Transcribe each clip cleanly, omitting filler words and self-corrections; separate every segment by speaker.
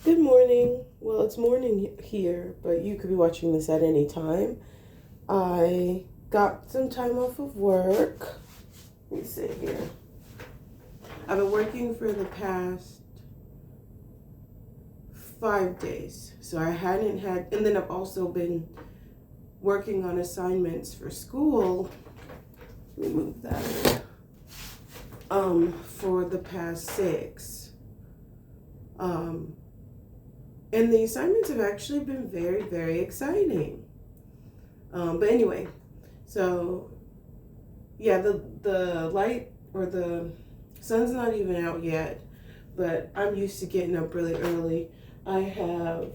Speaker 1: Good morning. Well, it's morning here, but you could be watching this at any time. I got some time off of work. Let me sit here. I've been working for the past 5 days. So I hadn't had, and then I've also been working on assignments for school. Let me move that. For the past 6. And the assignments have actually been very, very exciting. But anyway, so yeah, the light or the sun's not even out yet, but I'm used to getting up really early. I have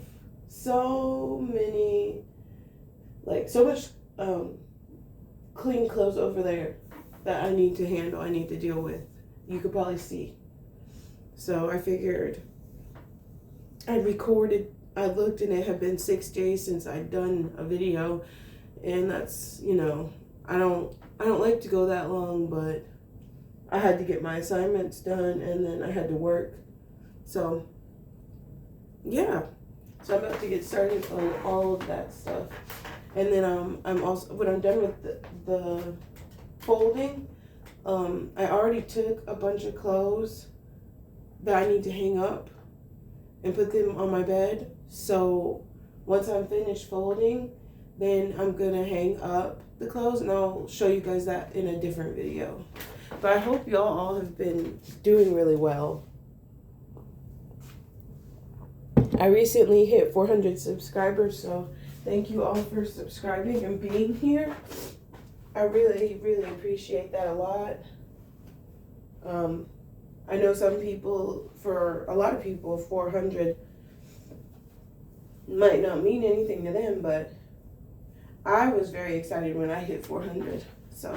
Speaker 1: so much clean clothes over there that I need to handle, I need to deal with. You could probably see. So I figured I looked and it had been 6 days since I'd done a video, and that's, I don't like to go that long, but I had to get my assignments done and then I had to work. So yeah. So I'm about to get started on all of that stuff. And then I'm also, when I'm done with the folding, I already took a bunch of clothes that I need to hang up and put them on my bed. So once I'm finished folding, then I'm gonna hang up the clothes, and I'll show you guys that in a different video. But I hope y'all all have been doing really well. I recently hit 400 subscribers, so thank you all for subscribing and being here. I really, really appreciate that a lot. I know for a lot of people, 400 might not mean anything to them, but I was very excited when I hit 400. So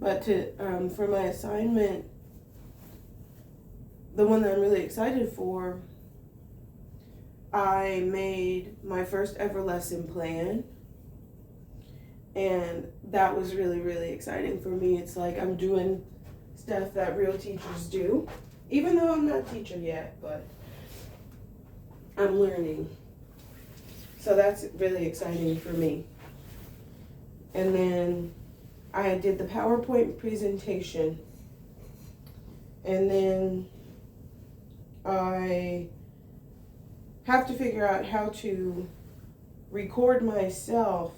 Speaker 1: but for my assignment, the one that I'm really excited for, I made my first ever lesson plan, and that was really, really exciting for me. It's like I'm doing stuff that real teachers do, even though I'm not a teacher yet, but I'm learning. So that's really exciting for me. And then I did the PowerPoint presentation, and then I have to figure out how to record myself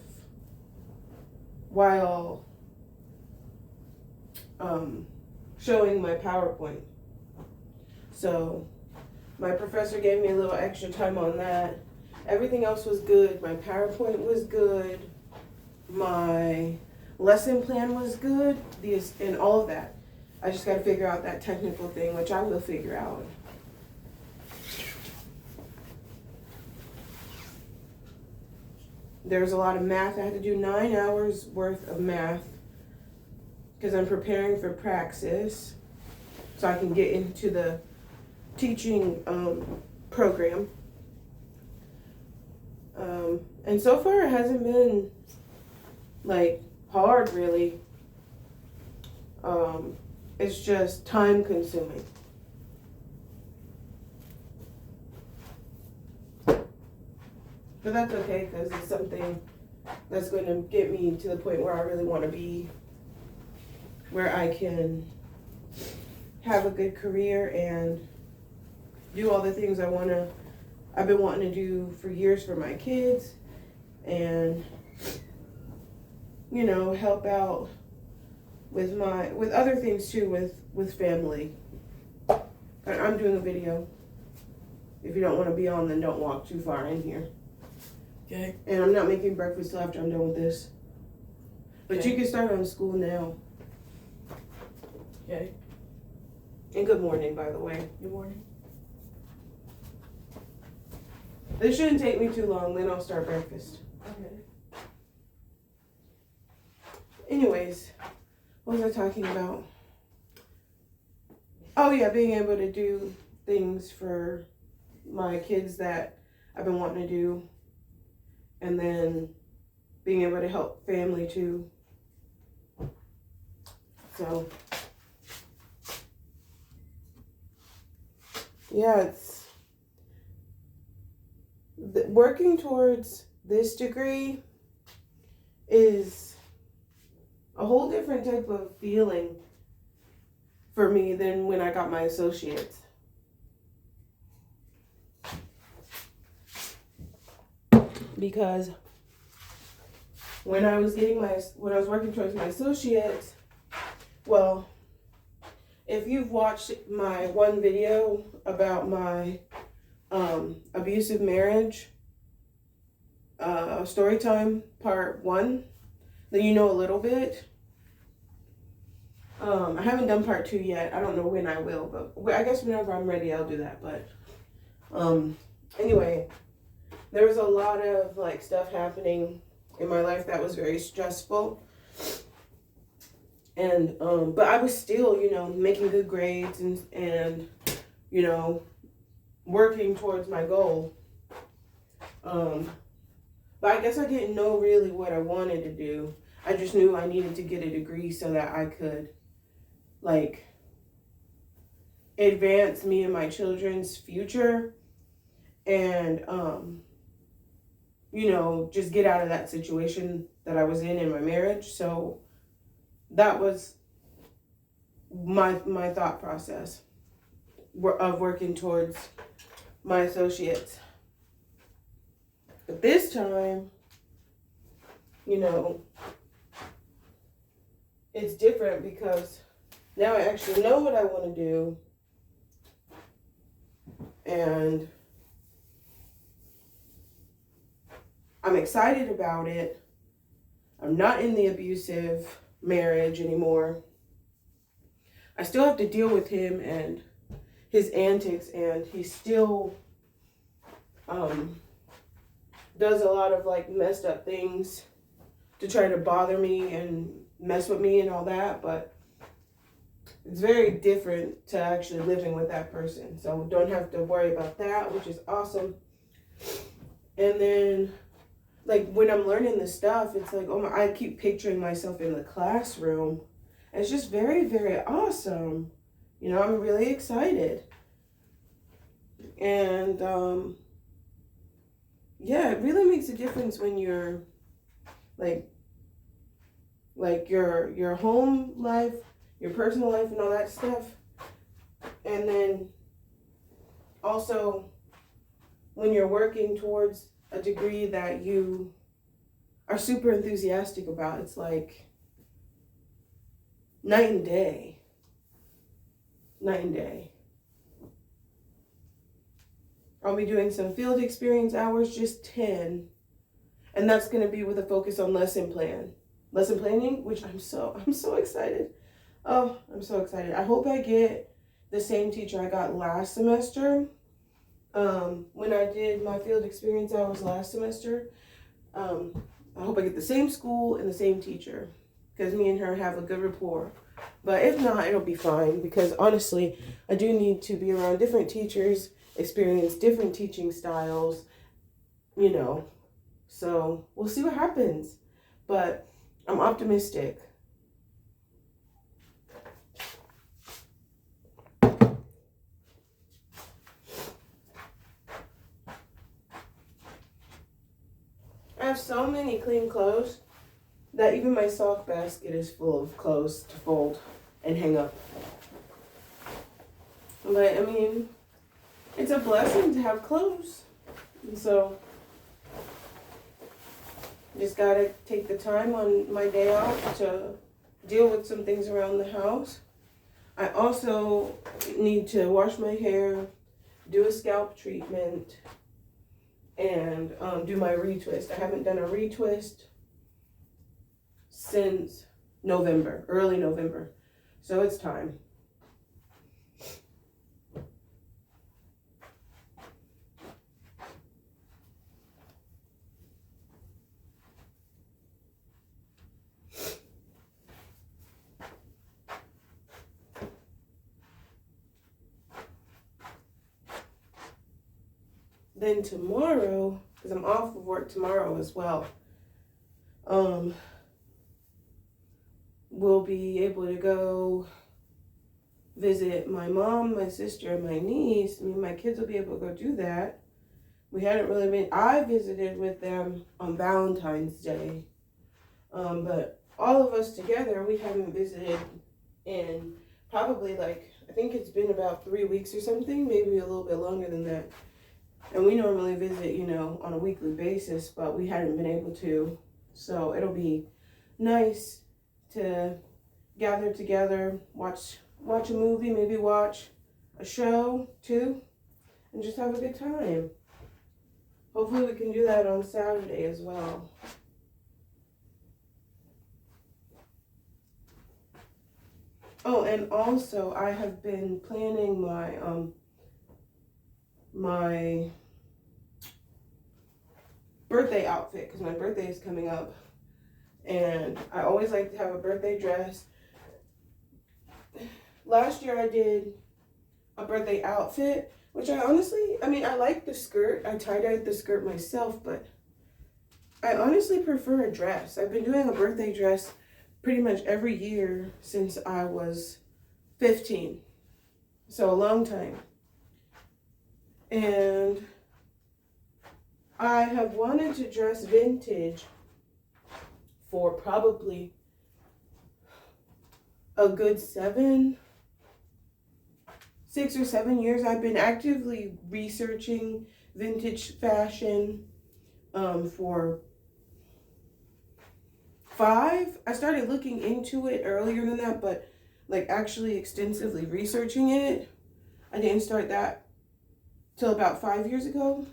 Speaker 1: while showing my PowerPoint. So my professor gave me a little extra time on that. Everything else was good. My PowerPoint was good. My lesson plan was good. And all of that. I just got to figure out that technical thing, which I will figure out. There's a lot of math. I had to do 9 hours worth of math because I'm preparing for praxis so I can get into the teaching program. And so far it hasn't been hard really. It's just time consuming. But that's okay, because it's something that's going to get me to the point where I really want to be, where I can have a good career and do all the things I've been wanting to do for years for my kids, and help out with other things too, with family. I'm doing a video. If you don't want to be on, then don't walk too far in here. Okay. And I'm not making breakfast till after I'm done with this. But okay. You can start on school now. Okay. And good morning, by the way.
Speaker 2: Good morning.
Speaker 1: This shouldn't take me too long, then I'll start breakfast.
Speaker 2: Okay.
Speaker 1: Anyways, what was I talking about? Oh yeah, being able to do things for my kids that I've been wanting to do. And then being able to help family too. So, yeah, it's working towards this degree is a whole different type of feeling for me than when I got my associates. Because when I was working towards my associates, well, if you've watched my one video about my abusive marriage, story time part 1, then you know a little bit. I haven't done part 2 yet. I don't know when I will, but I guess whenever I'm ready, I'll do that. But anyway, there was a lot of like stuff happening in my life that was very stressful. And but I was still, making good grades and working towards my goal. But I guess I didn't know really what I wanted to do. I just knew I needed to get a degree so that I could like advance me and my children's future and just get out of that situation that I was in my marriage. So that was my thought process of working towards my associates. But this time, it's different because now I actually know what I want to do. And I'm excited about it. I'm not in the abusive marriage anymore. I still have to deal with him and his antics, and he still does a lot of like messed up things to try to bother me and mess with me and all that, but it's very different to actually living with that person. So don't have to worry about that, which is awesome. And then like when I'm learning this stuff, it's like, I keep picturing myself in the classroom. And it's just very, very awesome. I'm really excited. And yeah, it really makes a difference when you're like your home life, your personal life and all that stuff. And then also when you're working towards a degree that you are super enthusiastic about, it's like night and day. Night and day. I'll be doing some field experience hours, just 10. And that's going to be with a focus on lesson planning, which I'm so excited. Oh, I'm so excited. I hope I get the same teacher I got last semester. When I did my field experience hours last semester, I hope I get the same school and the same teacher, because me and her have a good rapport. But if not, it'll be fine, because honestly, I do need to be around different teachers, experience different teaching styles, so we'll see what happens. But I'm optimistic. I have so many clean clothes that even my sock basket is full of clothes to fold and hang up. But I mean, it's a blessing to have clothes. And so just gotta take the time on my day off to deal with some things around the house. I also need to wash my hair, do a scalp treatment, and do my retwist. I haven't done a retwist since November, early November. So it's time. Then tomorrow, because I'm off of work tomorrow as well, we'll be able to go visit my mom, my sister, and my niece. I mean, my kids will be able to go do that. We hadn't really been, I visited with them on Valentine's Day. But all of us together, we haven't visited in probably like, I think it's been about 3 weeks or something, maybe a little bit longer than that. And we normally visit, you know, on a weekly basis, but we hadn't been able to. So it'll be nice to gather together, watch a movie, maybe watch a show too, and just have a good time. Hopefully we can do that on Saturday as well. Oh, and also I have been planning my birthday outfit, because my birthday is coming up, and I always like to have a birthday dress. Last year I did a birthday outfit, which I like the skirt. I tie-dyed the skirt myself, but I honestly prefer a dress. I've been doing a birthday dress pretty much every year since I was 15. So a long time. And I have wanted to dress vintage for probably a good 6 or 7 years. I've been actively researching vintage fashion for 5. I started looking into it earlier than that, but like actually extensively researching it, I didn't start that till about 5 years ago.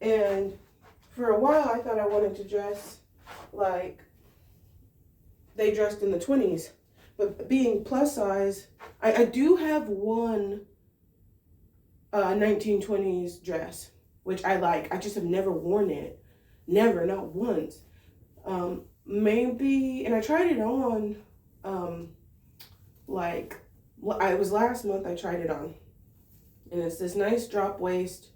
Speaker 1: And for a while I thought I wanted to dress like they dressed in the 20s. But being plus size, I do have one 1920s dress, which I like. I just have never worn it. Never, not once. Maybe, and I tried it on, it was last month I tried it on. And it's this nice drop waist,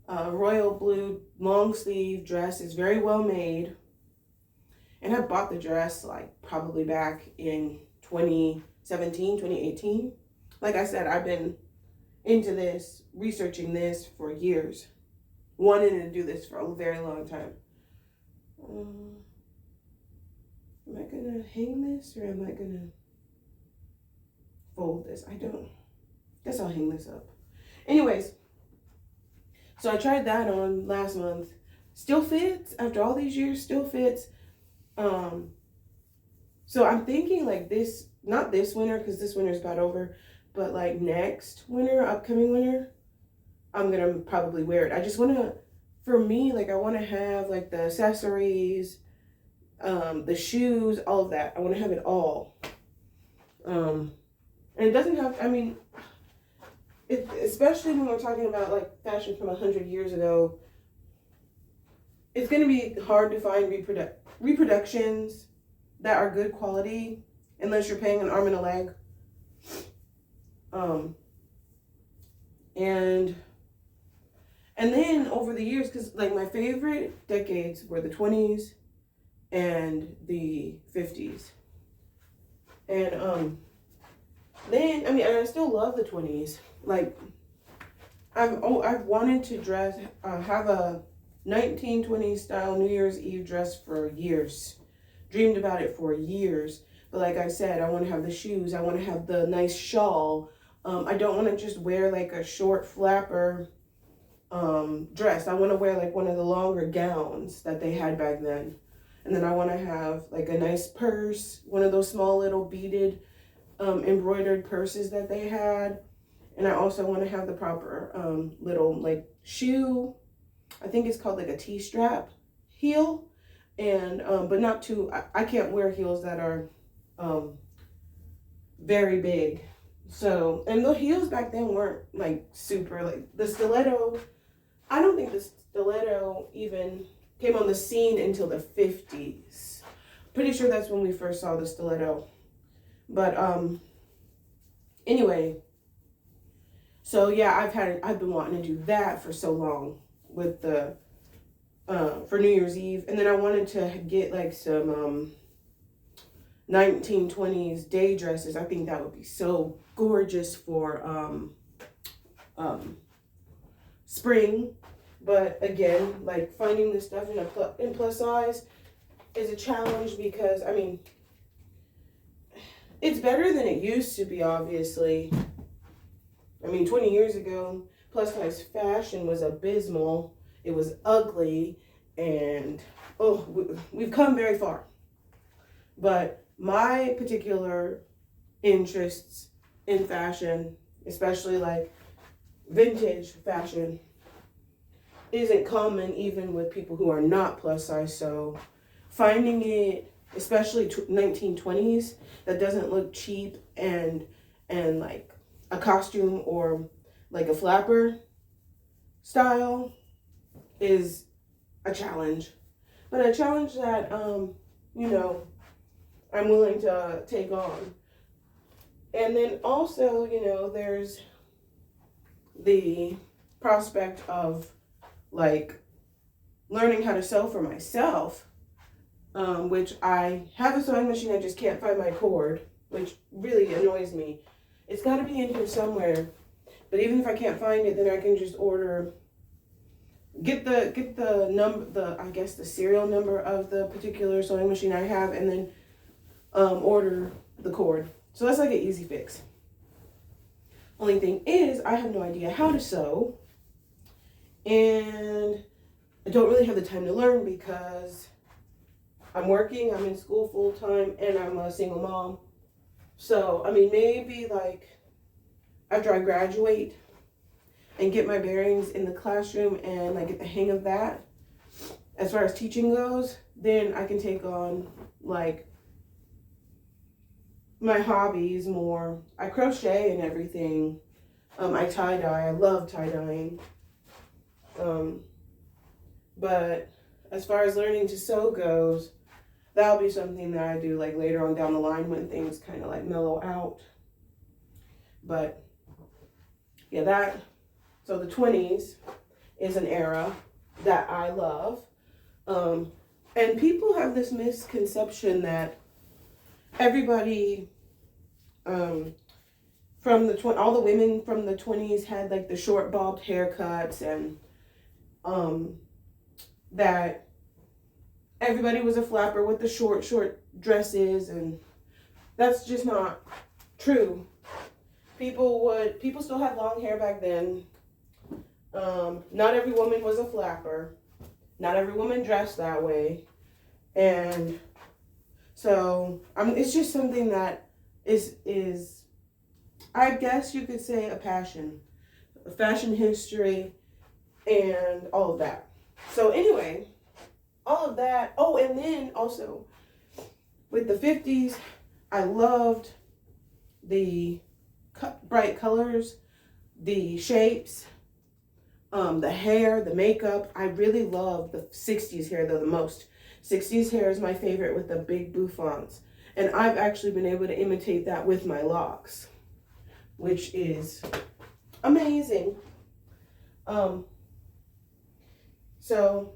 Speaker 1: royal blue long sleeve dress. It's very well made. And I bought the dress like probably back in 2017, 2018. Like I said, I've been into this, researching this for years. Wanting to do this for a very long time. Am I gonna hang this or am I gonna fold this? Guess I'll hang this up. Anyways, so I tried that on last month. Still fits, after all these years, still fits. So I'm thinking like this, not this winter, because this winter's about over, but like next winter, upcoming winter, I'm gonna probably wear it. I just wanna, for me, like I wanna have like the accessories, the shoes, all of that. I wanna have it all. And it doesn't have, especially when we're talking about like fashion from 100 years ago, it's gonna be hard to find reproductions that are good quality unless you're paying an arm and a leg. And then over the years, because like my favorite decades were the 20s and the 50s. And then and I still love the 20s. Like I've wanted to dress, have a 1920s style New Year's Eve dress for years. Dreamed about it for years. But like I said, I want to have the shoes. I want to have the nice shawl. I don't want to just wear like a short flapper dress. I want to wear like one of the longer gowns that they had back then. And then I want to have like a nice purse, one of those small little beaded embroidered purses that they had. And I also want to have the proper little like shoe. I think it's called like a T-strap heel. And but not too, I can't wear heels that are very big. So, and the heels back then weren't like super, like the stiletto, I don't think the stiletto even came on the scene until the 50s. Pretty sure that's when we first saw the stiletto. But anyway, so yeah, I've been wanting to do that for so long with the for New Year's Eve. And then I wanted to get like some 1920s day dresses. I think that would be so gorgeous for spring. But again, like finding this stuff in plus size is a challenge because, I mean, it's better than it used to be, obviously. I mean, 20 years ago, plus size fashion was abysmal. It was ugly, and we've come very far. But my particular interests in fashion, especially like vintage fashion, isn't common even with people who are not plus size. So finding it, especially 1920s, that doesn't look cheap and like a costume or like a flapper style is a challenge. But a challenge that, you know, I'm willing to take on. And then also, you know, there's the prospect of like learning how to sew for myself, which I have a sewing machine. I just can't find my cord, which really annoys me. It's got to be in here somewhere. But even if I can't find it, then I can just get the number, I guess the serial number of the particular sewing machine I have, and then order the cord. So that's like an easy fix. Only thing is, I have no idea how to sew, and I don't really have the time to learn because I'm working, I'm in school full time, and I'm a single mom. So, I mean, maybe like after I graduate and get my bearings in the classroom and like get the hang of that, as far as teaching goes, then I can take on like my hobbies more. I crochet and everything. I tie-dye. I love tie-dyeing. But as far as learning to sew goes, that'll be something that I do like later on down the line when things kind of like mellow out. But yeah, so the 20s is an era that I love. And people have this misconception that everybody all the women from the 20s had like the short bobbed haircuts, and that everybody was a flapper with the short dresses, and that's just not true. People still had long hair back then. Not every woman was a flapper. Not every woman dressed that way. And so it's just something that is I guess you could say a fashion history, and all of that. So anyway, all of that. Oh, and then also with the 50s, I loved the bright colors, the shapes, the hair, the makeup. I really love the 60s hair though the most. 60s hair is my favorite, with the big bouffants. And I've actually been able to imitate that with my locks, which is amazing. So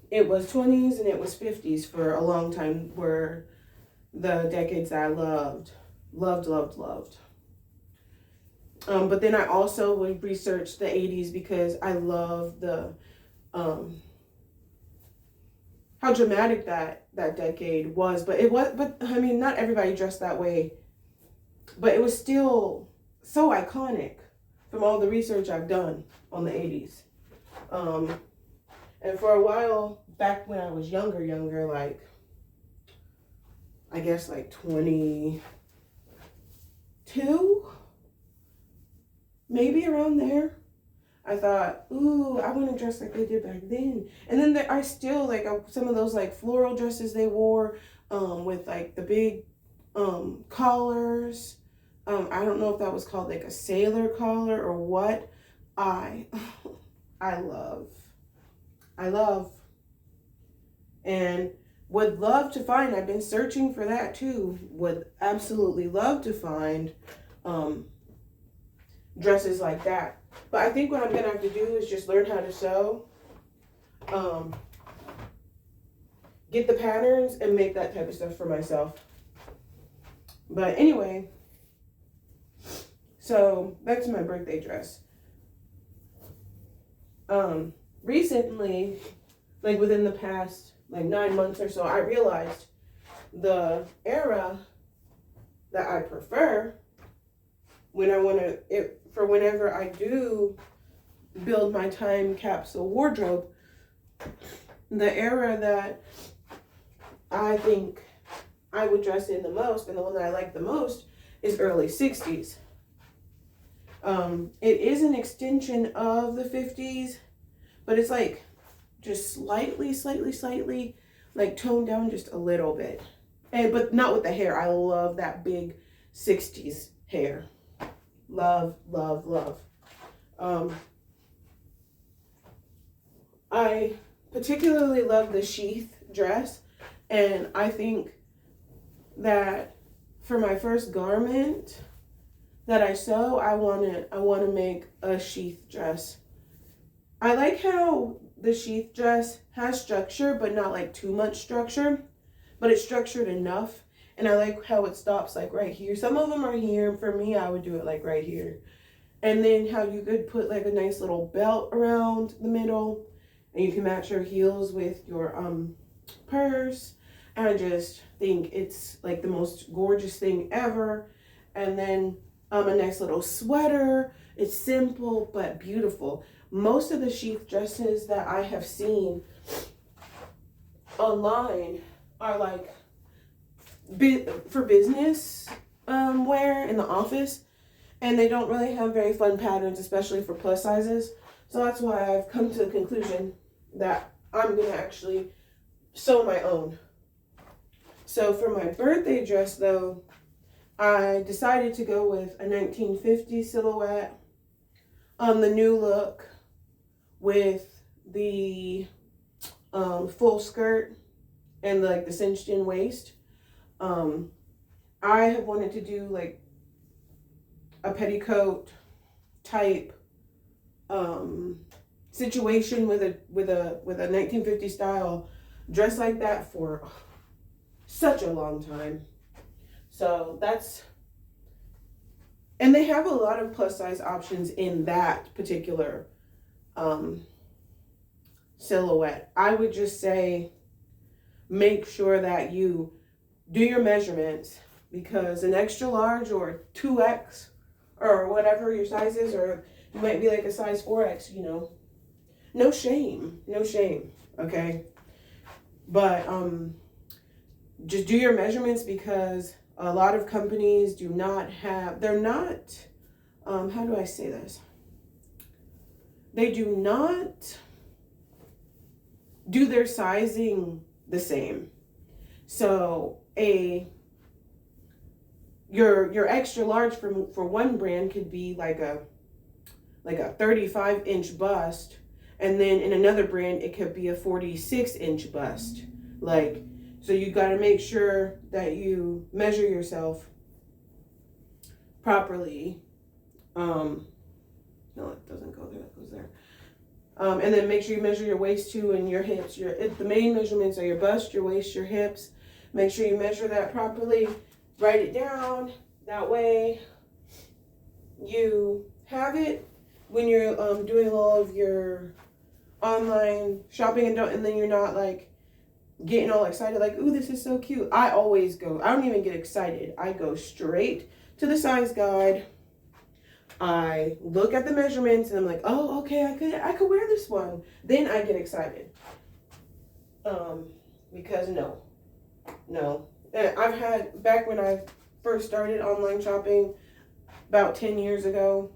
Speaker 1: it was 20s and it was 50s for a long time were the decades that I loved. But then I also would research the 80s because I love the how dramatic that decade was. But I mean, not everybody dressed that way, but it was still so iconic from all the research I've done on the 80s. And for a while back when I was younger, like I guess like 22, maybe around there, I thought, ooh, I want to dress like they did back then. And then I still like some of those like floral dresses they wore, with like the big collars. I don't know if that was called like a sailor collar or what. I love, and would love to find, I've been searching for that too, would absolutely love to find dresses like that. But I think what I'm gonna have to do is just learn how to sew. get the patterns and make that type of stuff for myself. But anyway, so back to my birthday dress. Recently, like within the past like 9 months or so, I realized the era that I prefer when I want to, for whenever I do build my time capsule wardrobe, the era that I think I would dress in the most, and the one that I like the most, is early 60s. It is an extension of the 50s, but it's like just slightly like toned down just a little bit. But not with the hair. I love that big 60s hair. Love. I particularly love the sheath dress, and I think that for my first garment that I sew, I want to make a sheath dress. I like how the sheath dress has structure, but not like too much structure, but it's structured enough. And I like how it stops like right here. Some of them are here. For me, I would do it like right here. And then how you could put like a nice little belt around the middle, and you can match your heels with your purse. And I just think it's like the most gorgeous thing ever. And then a nice little sweater. It's simple but beautiful. Most of the sheath dresses that I have seen online are like for business wear in the office, and they don't really have very fun patterns, especially for plus sizes. So that's why I've come to the conclusion that I'm gonna actually sew my own. So for my birthday dress though, I decided to go with a 1950 silhouette on the new look with the full skirt and like the cinched in waist. I have wanted to do like a petticoat type situation with a 1950 style dress like that for such a long time. So and they have a lot of plus size options in that particular silhouette. I would just say make sure that you do your measurements, because an extra large or 2X or whatever your size is, or you might be like a size 4X, you know, no shame, okay? But just do your measurements, because a lot of companies do not have, they're not, how do I say this? They do not do their sizing the same. So your extra large for one brand could be like a 35-inch bust, and then in another brand it could be a 46-inch bust. Like, so you got to make sure that you measure yourself properly. No, it doesn't go there, it goes there. And then make sure you measure your waist too, and your hips. The main measurements are your bust, your waist, your hips. Make sure you measure that properly. Write it down. That way you have it when you're doing all of your online shopping, and then you're not like getting all excited like, ooh, this is so cute. I don't even get excited. I go straight to the size guide. I look at the measurements and I'm like, oh, okay, I could wear this one. Then I get excited. Because no. And I've had, back when I first started online shopping about 10 years ago,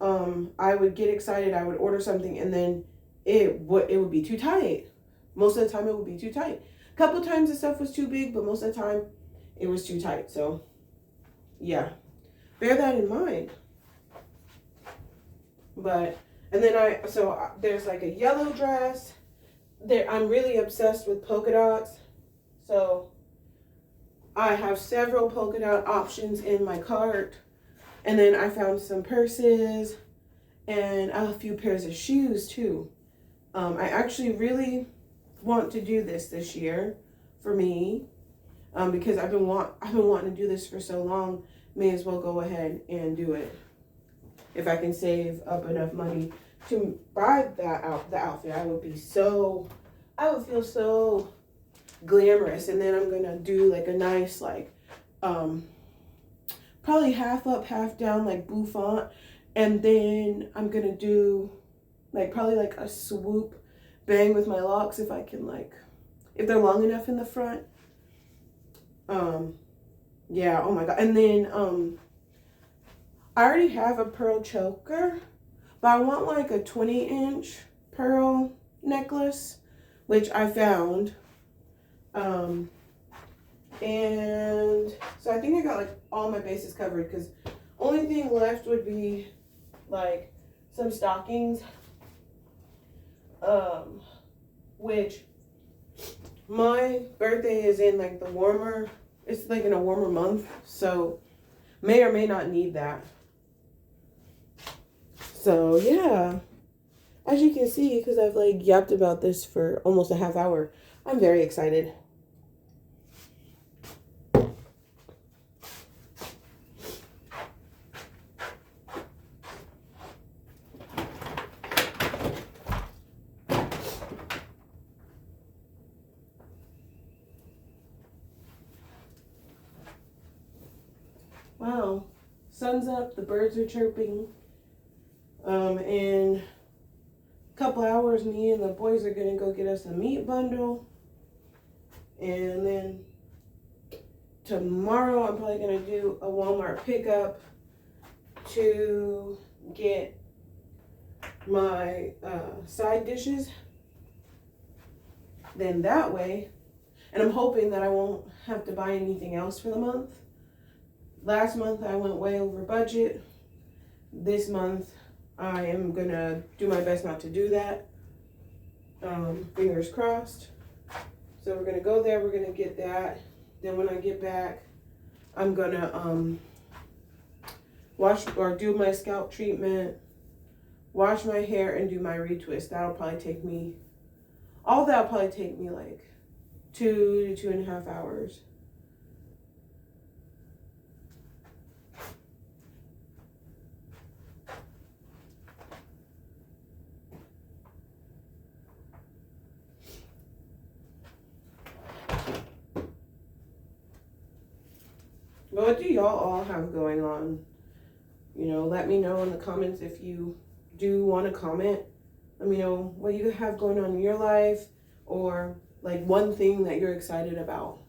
Speaker 1: I would get excited. I would order something and then it would be too tight. Most of the time it would be too tight. A couple times the stuff was too big, but most of the time it was too tight. So yeah, bear that in mind. But, and then there's like a yellow dress there. I'm really obsessed with polka dots. So I have several polka dot options in my cart. And then I found some purses and a few pairs of shoes too. I actually really want to do this year for me, because I've been wanting to do this for so long. May as well go ahead and do it. If I can save up enough money to buy the outfit, I would feel so glamorous. And then I'm gonna do like a nice, like, probably half up, half down, like bouffant. And then I'm gonna do like probably like a swoop bang with my locks if I can, like, if they're long enough in the front. Yeah, oh my god. And then I already have a pearl choker, but I want like a 20-inch pearl necklace, which I found. And so I think I got like all my bases covered, because only thing left would be like some stockings, which my birthday is in like it's like in a warmer month, so may or may not need that. So yeah, as you can see, because I've like yapped about this for almost a half hour, I'm very excited. Wow, sun's up, the birds are chirping. In a couple hours, me and the boys are gonna go get us a meat bundle. And then tomorrow, I'm probably gonna do a Walmart pickup to get my side dishes. Then that way, and I'm hoping that I won't have to buy anything else for the month. Last month I went way over budget. This month I am gonna do my best not to do that. Fingers crossed. So we're gonna go there, we're gonna get that. Then when I get back, I'm gonna wash or do my scalp treatment, wash my hair, and do my retwist. That'll probably take me like 2 to 2.5 hours. But what do y'all all have going on? You know, let me know in the comments if you do want to comment. Let me know what you have going on in your life, or like one thing that you're excited about.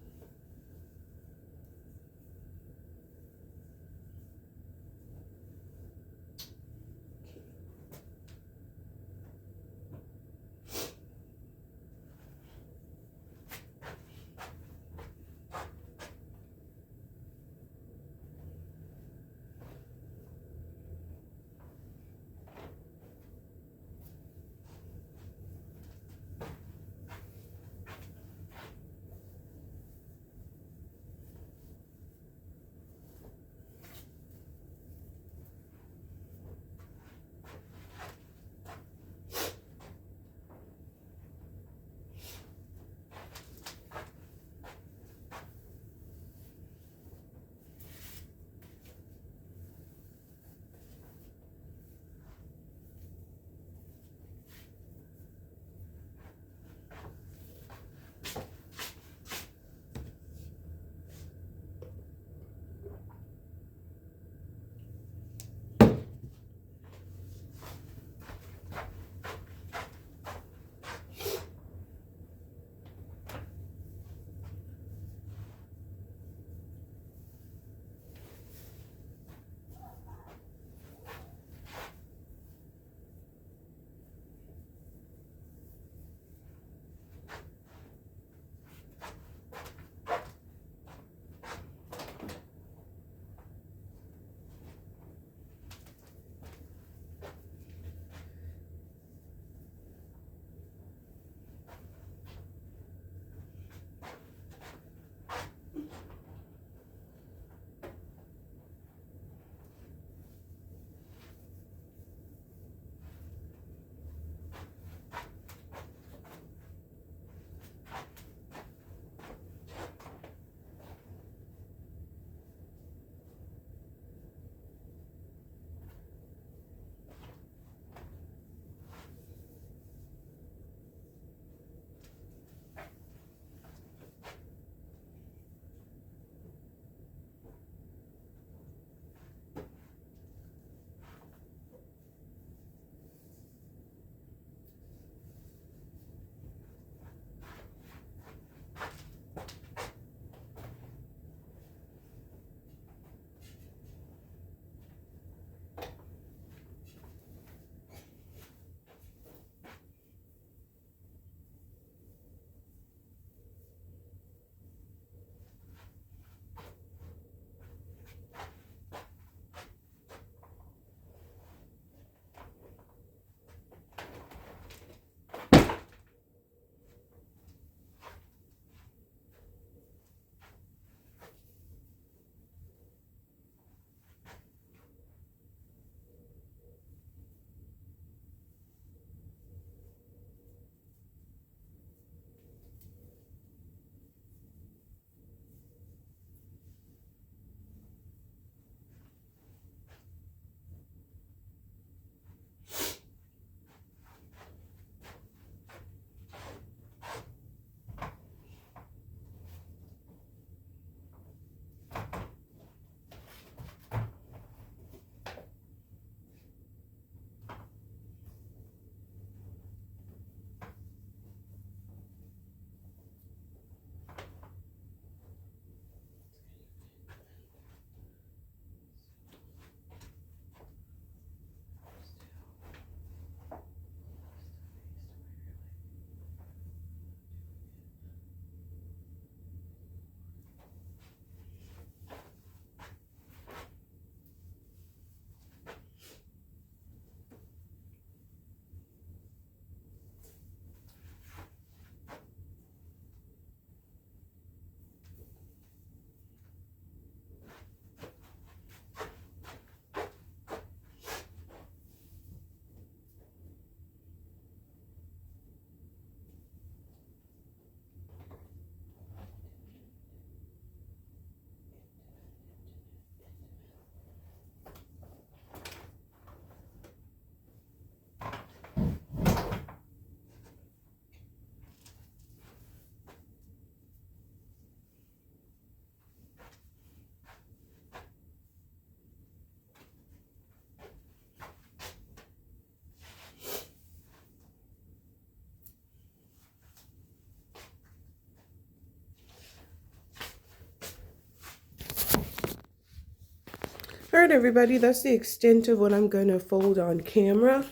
Speaker 1: All right, everybody, that's the extent of what I'm going to fold on camera.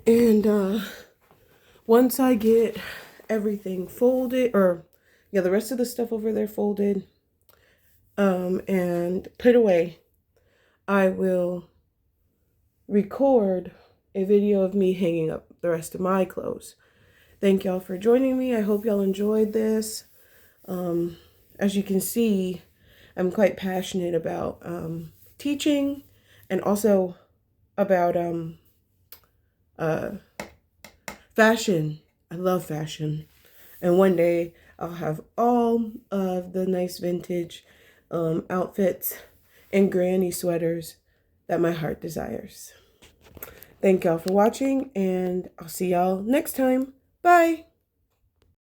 Speaker 1: And once I get everything folded, or yeah, the rest of the stuff over there folded and put away, I will record a video of me hanging up the rest of my clothes. Thank y'all for joining me. I hope y'all enjoyed this. As you can see, I'm quite passionate about teaching and also about fashion. I love fashion. And one day I'll have all of the nice vintage outfits and granny sweaters that my heart desires. Thank y'all for watching, and I'll see y'all next time. Bye.